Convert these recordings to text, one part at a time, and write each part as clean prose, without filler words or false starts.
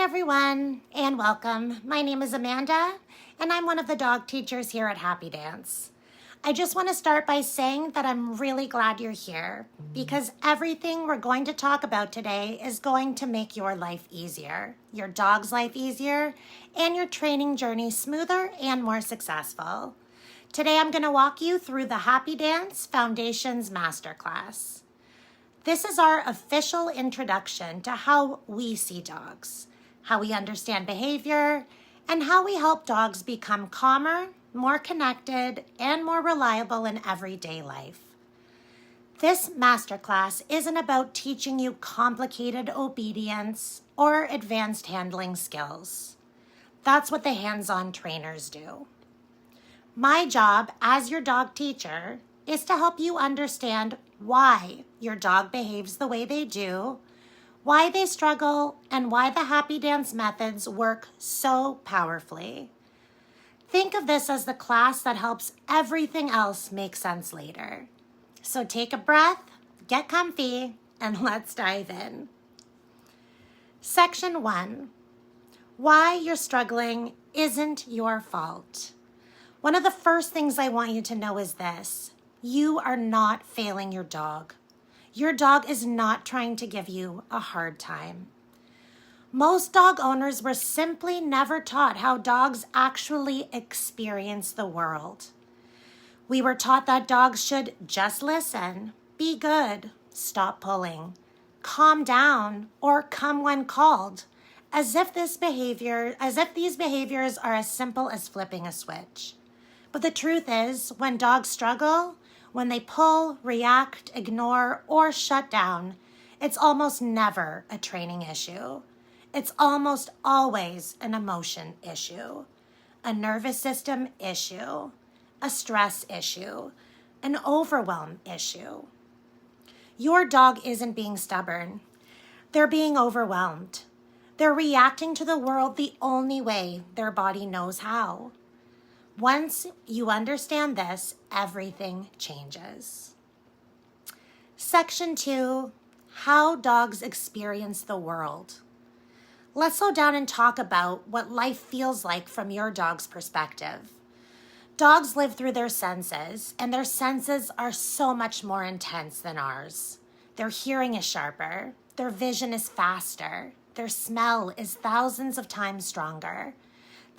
everyone, and welcome. My name is Amanda, and I'm one of the dog teachers here at Happy Dance. I just want to start by saying that I'm really glad you're here because everything we're going to talk about today is going to make your life easier, your dog's life easier, and your training journey smoother and more successful. Today I'm going to walk you through the Happy Dance Foundations Masterclass. This is our official introduction to how we see dogs, how we understand behavior, and how we help dogs become calmer, more connected, and more reliable in everyday life. This masterclass isn't about teaching you complicated obedience or advanced handling skills. That's what the hands-on trainers do. My job as your dog teacher is to help you understand why your dog behaves the way they do, why they struggle, and why the Happy Dance methods work so powerfully. Think of this as the class that helps everything else make sense later. So take a breath, get comfy, and let's dive in. Section 1. Why you're struggling isn't your fault. One of the first things I want you to know is this. You are not failing your dog. Your dog is not trying to give you a hard time. Most dog owners were simply never taught how dogs actually experience the world. We were taught that dogs should just listen, be good, stop pulling, calm down, or come when called, as if these behaviors are as simple as flipping a switch. But the truth is, when dogs struggle, when they pull, react, ignore, or shut down, it's almost never a training issue. It's almost always an emotion issue, a nervous system issue, a stress issue, an overwhelm issue. Your dog isn't being stubborn. They're being overwhelmed. They're reacting to the world the only way their body knows how. Once you understand this, everything changes. Section 2, how dogs experience the world. Let's slow down and talk about what life feels like from your dog's perspective. Dogs live through their senses, and their senses are so much more intense than ours. Their hearing is sharper, their vision is faster, their smell is thousands of times stronger.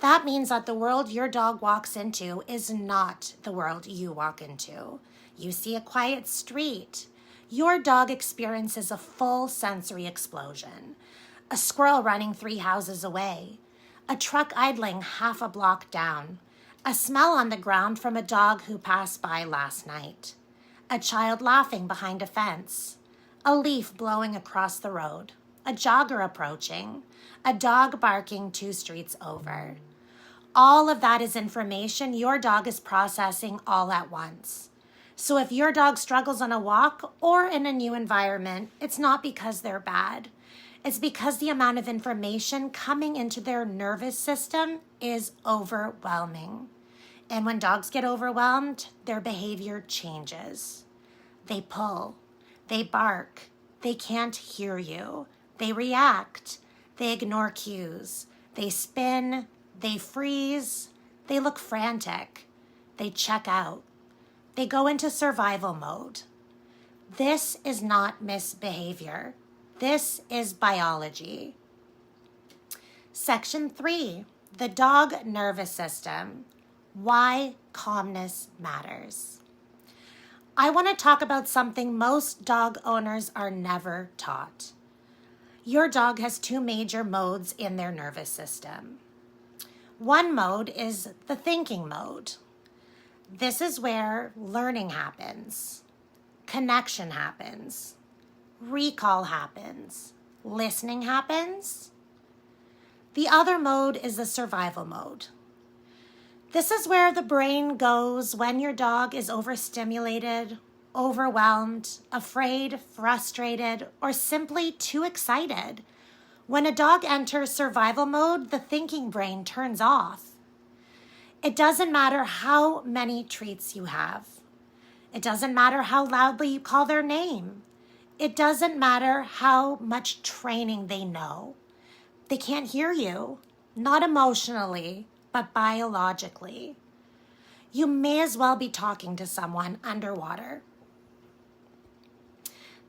That means that the world your dog walks into is not the world you walk into. You see a quiet street. Your dog experiences a full sensory explosion. A squirrel running 3 houses away. A truck idling half a block down. A smell on the ground from a dog who passed by last night. A child laughing behind a fence. A leaf blowing across the road. A jogger approaching. A dog barking 2 streets over. All of that is information your dog is processing all at once. So if your dog struggles on a walk or in a new environment, it's not because they're bad. It's because the amount of information coming into their nervous system is overwhelming. And when dogs get overwhelmed, their behavior changes. They pull, they bark, they can't hear you, they react, they ignore cues, they spin, they freeze, they look frantic, they check out, they go into survival mode. This is not misbehavior. This is biology. Section 3, the dog nervous system. Why calmness matters. I want to talk about something most dog owners are never taught. Your dog has 2 major modes in their nervous system. One mode is the thinking mode. This is where learning happens, connection happens, recall happens, listening happens. The other mode is the survival mode. This is where the brain goes when your dog is overstimulated, overwhelmed, afraid, frustrated, or simply too excited. When a dog enters survival mode, the thinking brain turns off. It doesn't matter how many treats you have. It doesn't matter how loudly you call their name. It doesn't matter how much training they know. They can't hear you, not emotionally, but biologically. You may as well be talking to someone underwater.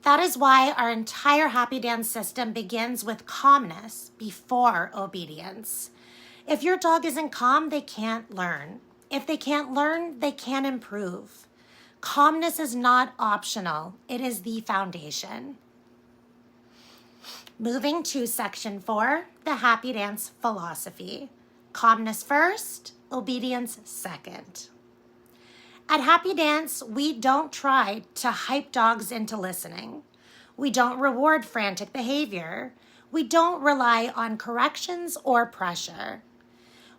That is why our entire happy dance system begins with calmness before obedience. If your dog isn't calm, they can't learn. If they can't learn, they can't improve. Calmness is not optional. It is the foundation. Moving to section 4, the happy dance philosophy. Calmness first, obedience second. At Happy Dance, we don't try to hype dogs into listening. We don't reward frantic behavior. We don't rely on corrections or pressure.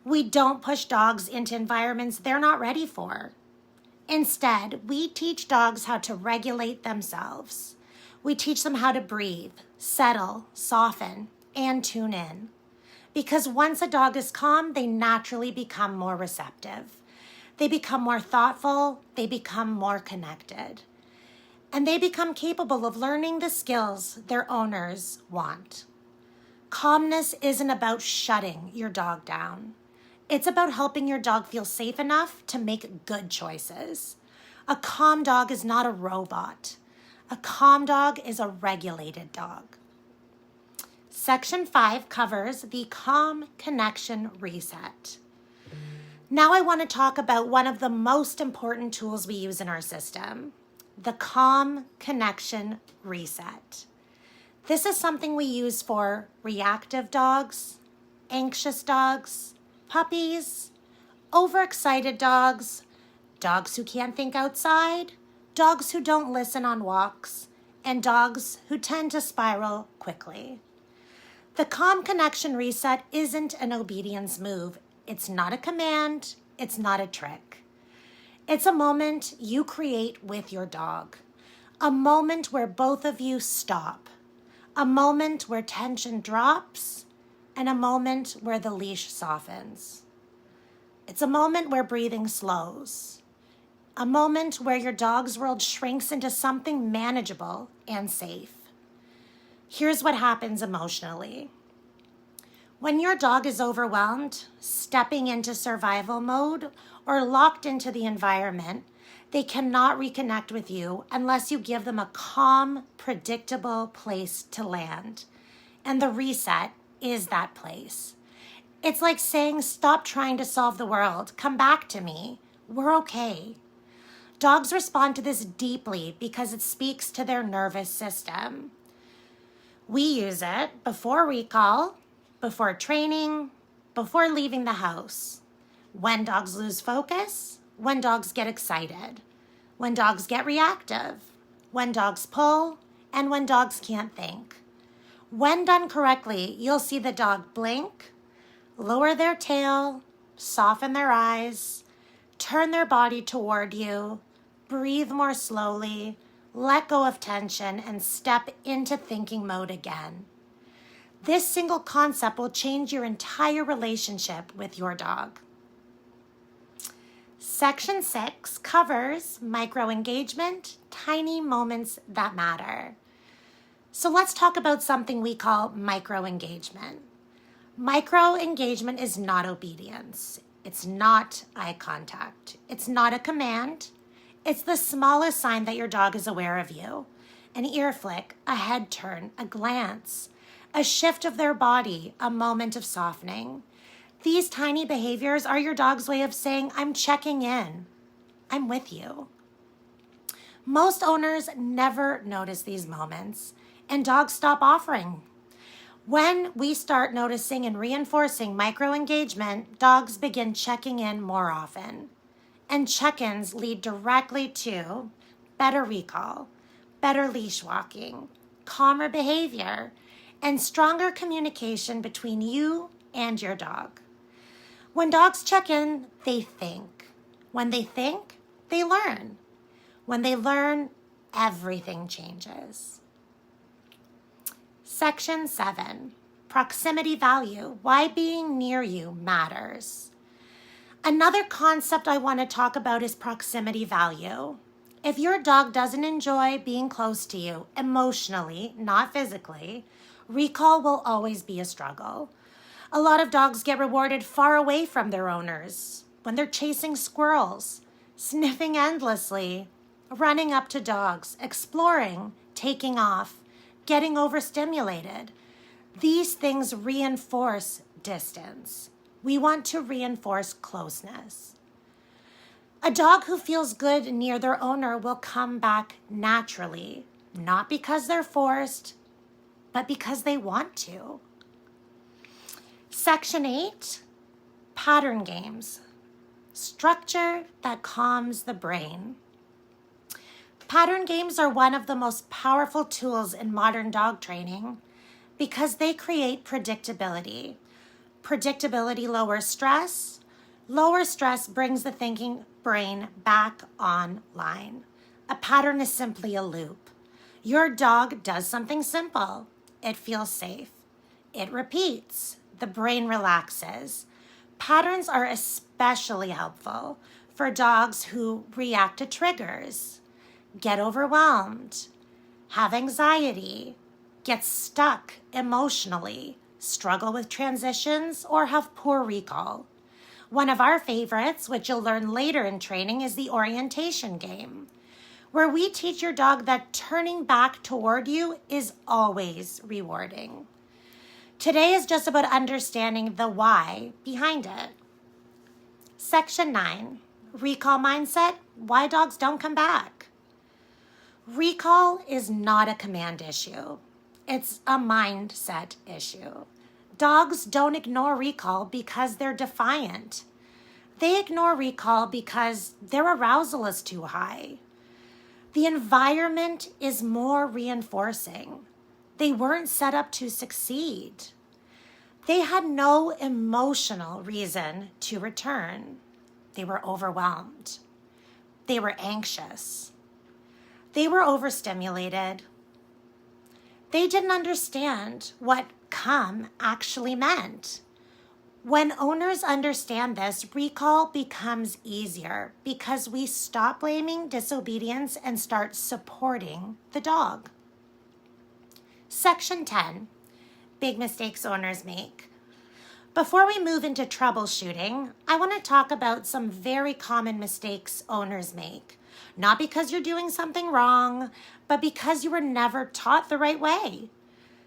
We don't push dogs into environments they're not ready for. Instead, we teach dogs how to regulate themselves. We teach them how to breathe, settle, soften, and tune in. Because once a dog is calm, they naturally become more receptive. They become more thoughtful, they become more connected, and they become capable of learning the skills their owners want. Calmness isn't about shutting your dog down. It's about helping your dog feel safe enough to make good choices. A calm dog is not a robot. A calm dog is a regulated dog. Section 5 covers the calm connection reset. Now I want to talk about one of the most important tools we use in our system, the calm connection reset. This is something we use for reactive dogs, anxious dogs, puppies, overexcited dogs, dogs who can't think outside, dogs who don't listen on walks, and dogs who tend to spiral quickly. The calm connection reset isn't an obedience move. It's not a command. It's not a trick. It's a moment you create with your dog. A moment where both of you stop. A moment where tension drops. And a moment where the leash softens. It's a moment where breathing slows. A moment where your dog's world shrinks into something manageable and safe. Here's what happens emotionally. When your dog is overwhelmed, stepping into survival mode, or locked into the environment, they cannot reconnect with you unless you give them a calm, predictable place to land. And the reset is that place. It's like saying, stop trying to solve the world. Come back to me. We're okay. Dogs respond to this deeply because it speaks to their nervous system. We use it before recall, before training, before leaving the house. When dogs lose focus, when dogs get excited, when dogs get reactive, when dogs pull, and when dogs can't think. When done correctly, you'll see the dog blink, lower their tail, soften their eyes, turn their body toward you, breathe more slowly, let go of tension, and step into thinking mode again. This single concept will change your entire relationship with your dog. Section 6 covers micro-engagement, tiny moments that matter. So let's talk about something we call micro-engagement. Micro-engagement is not obedience. It's not eye contact. It's not a command. It's the smallest sign that your dog is aware of you. An ear flick, a head turn, a glance, a shift of their body, a moment of softening. These tiny behaviors are your dog's way of saying, I'm checking in. I'm with you. Most owners never notice these moments, and dogs stop offering. When we start noticing and reinforcing micro-engagement, dogs begin checking in more often. And check-ins lead directly to better recall, better leash walking, calmer behavior, and stronger communication between you and your dog. When dogs check in, they think. When they think, they learn. When they learn, everything changes. Section 7, proximity value, why being near you matters. Another concept I want to talk about is proximity value. If your dog doesn't enjoy being close to you emotionally, not physically, Recall will always be a struggle. A lot of dogs get rewarded far away from their owners when they're chasing squirrels, sniffing endlessly, running up to dogs, exploring, taking off, getting overstimulated. These things reinforce distance. We want to reinforce closeness. A dog who feels good near their owner will come back naturally, not because they're forced, but because they want to. Section 8, pattern games. Structure that calms the brain. Pattern games are one of the most powerful tools in modern dog training because they create predictability. Predictability lowers stress. Lower stress brings the thinking brain back online. A pattern is simply a loop. Your dog does something simple. It feels safe. It repeats. The brain relaxes. Patterns are especially helpful for dogs who react to triggers, get overwhelmed, have anxiety, get stuck emotionally, struggle with transitions, or have poor recall. One of our favorites, which you'll learn later in training, is the orientation game, where we teach your dog that turning back toward you is always rewarding. Today is just about understanding the why behind it. Section 9, recall mindset, why dogs don't come back. Recall is not a command issue. It's a mindset issue. Dogs don't ignore recall because they're defiant. They ignore recall because their arousal is too high. The environment is more reinforcing. They weren't set up to succeed. They had no emotional reason to return. They were overwhelmed. They were anxious. They were overstimulated. They didn't understand what come actually meant. When owners understand this, recall becomes easier because we stop blaming disobedience and start supporting the dog. Section 10, big mistakes owners make. Before we move into troubleshooting, I want to talk about some very common mistakes owners make. Not because you're doing something wrong, but because you were never taught the right way.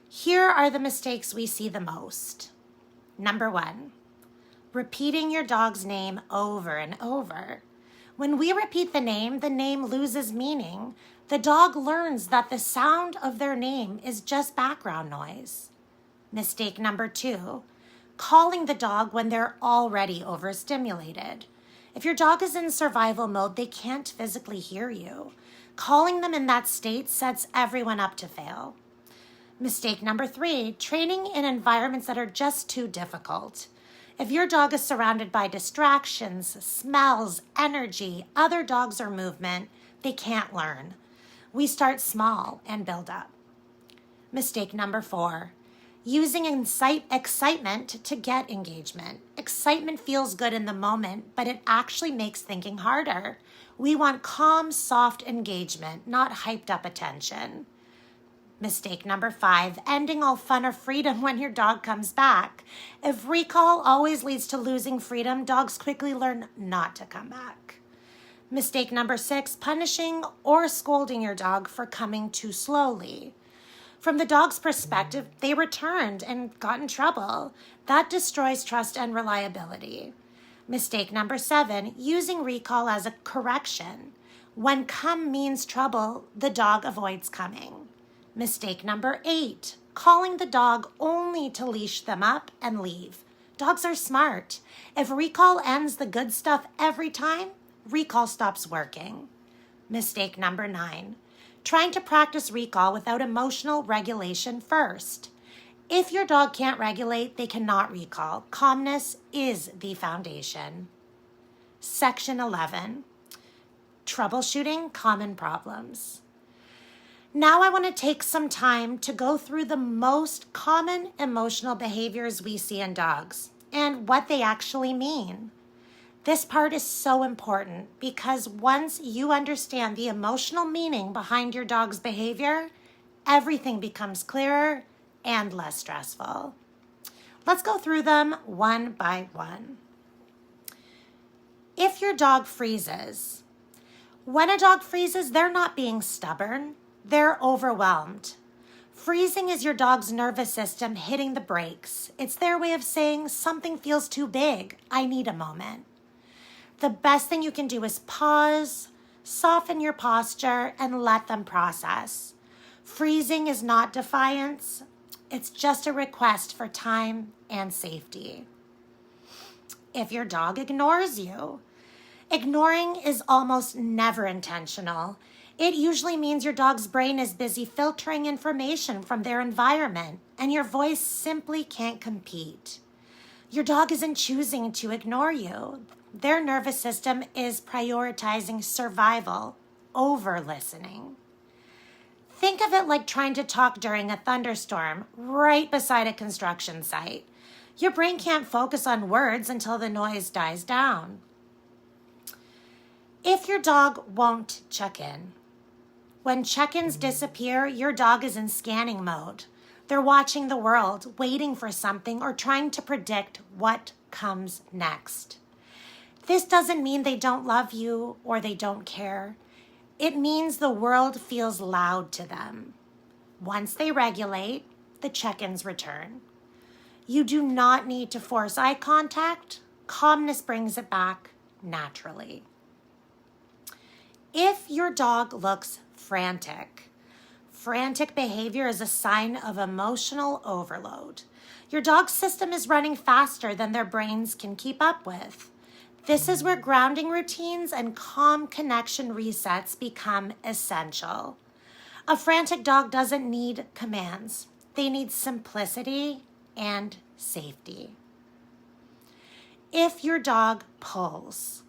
Here are the mistakes we see the most. Number 1, repeating your dog's name over and over. When we repeat the name loses meaning. The dog learns that the sound of their name is just background noise. Mistake number 2, calling the dog when they're already overstimulated. If your dog is in survival mode, they can't physically hear you. Calling them in that state sets everyone up to fail. Mistake number 3, training in environments that are just too difficult. If your dog is surrounded by distractions, smells, energy, other dogs, or movement, they can't learn. We start small and build up. Mistake number 4, using excitement to get engagement. Excitement feels good in the moment, but it actually makes thinking harder. We want calm, soft engagement, not hyped up attention. Mistake number 5, ending all fun or freedom when your dog comes back. If recall always leads to losing freedom, dogs quickly learn not to come back. Mistake number 6, punishing or scolding your dog for coming too slowly. From the dog's perspective, they returned and got in trouble. That destroys trust and reliability. Mistake number 7, using recall as a correction. When come means trouble, the dog avoids coming. Mistake number 8, calling the dog only to leash them up and leave. Dogs are smart. If recall ends the good stuff every time, recall stops working. Mistake number 9, trying to practice recall without emotional regulation first. If your dog can't regulate, they cannot recall. Calmness is the foundation. Section 11, troubleshooting common problems. Now I want to take some time to go through the most common emotional behaviors we see in dogs and what they actually mean. This part is so important because once you understand the emotional meaning behind your dog's behavior, everything becomes clearer and less stressful. Let's go through them one by one. If your dog freezes, when a dog freezes, they're not being stubborn, they're overwhelmed. Freezing is your dog's nervous system hitting the brakes. It's their way of saying something feels too big. I need a moment. The best thing you can do is pause, soften your posture, and let them process. Freezing is not defiance. It's just a request for time and safety. If your dog ignores you, ignoring is almost never intentional. It usually means your dog's brain is busy filtering information from their environment, and your voice simply can't compete. Your dog isn't choosing to ignore you. Their nervous system is prioritizing survival over listening. Think of it like trying to talk during a thunderstorm right beside a construction site. Your brain can't focus on words until the noise dies down. If your dog won't check in, when check-ins disappear, your dog is in scanning mode. They're watching the world, waiting for something, or trying to predict what comes next. This doesn't mean they don't love you or they don't care. It means the world feels loud to them. Once they regulate, the check-ins return. You do not need to force eye contact. Calmness brings it back naturally. If your dog looks frantic behavior is a sign of emotional overload. Your dog's system is running faster than their brains can keep up with. This is where grounding routines and calm connection resets become essential. A frantic dog doesn't need commands. They need simplicity and safety. If your dog pulls,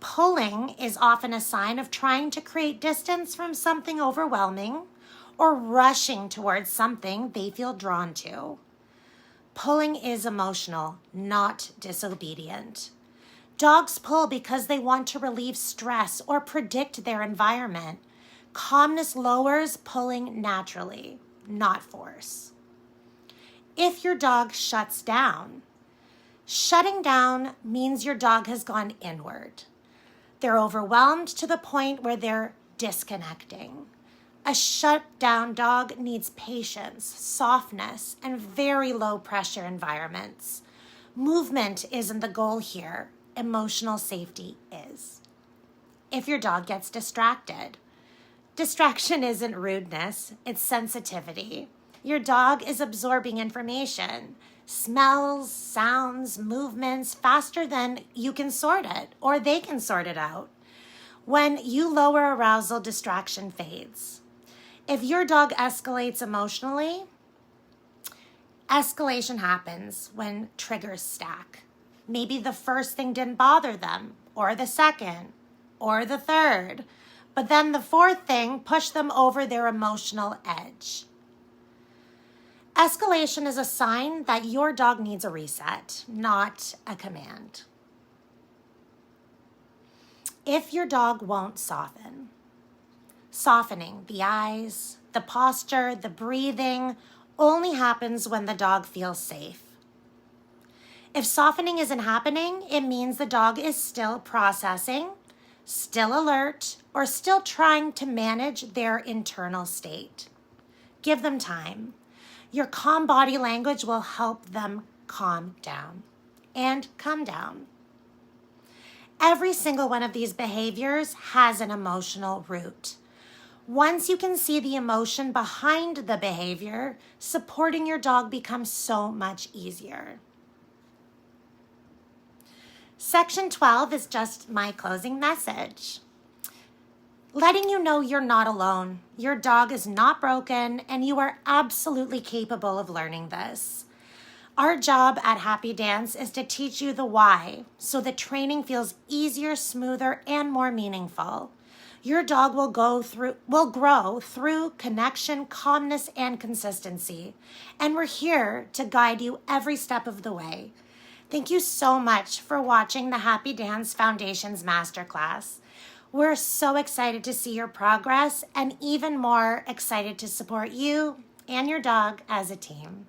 pulling is often a sign of trying to create distance from something overwhelming or rushing towards something they feel drawn to. Pulling is emotional, not disobedient. Dogs pull because they want to relieve stress or predict their environment. Calmness lowers pulling naturally, not force. If your dog shuts down, shutting down means your dog has gone inward. They're overwhelmed to the point where they're disconnecting. A shut down dog needs patience, softness, and very low pressure environments. Movement isn't the goal here. Emotional safety is. If your dog gets distracted, distraction isn't rudeness, it's sensitivity. Your dog is absorbing information, smells, sounds, movements faster than you can sort it or they can sort it out. When you lower arousal, distraction fades. If your dog escalates emotionally, escalation happens when triggers stack. Maybe the first thing didn't bother them, or the second, or the third, but then the fourth thing pushed them over their emotional edge. Escalation is a sign that your dog needs a reset, not a command. If your dog won't soften, softening the eyes, the posture, the breathing only happens when the dog feels safe. If softening isn't happening, it means the dog is still processing, still alert, or still trying to manage their internal state. Give them time. Your calm body language will help them calm down and come down. Every single one of these behaviors has an emotional root. Once you can see the emotion behind the behavior, supporting your dog becomes so much easier. Section 12 is just my closing message. Letting you know you're not alone. Your dog is not broken, and you are absolutely capable of learning this. Our job at Happy Dance is to teach you the why, so the training feels easier, smoother, and more meaningful. Your dog will grow through connection, calmness, and consistency. And we're here to guide you every step of the way. Thank you so much for watching the Happy Dance Foundation's Masterclass. We're so excited to see your progress and even more excited to support you and your dog as a team.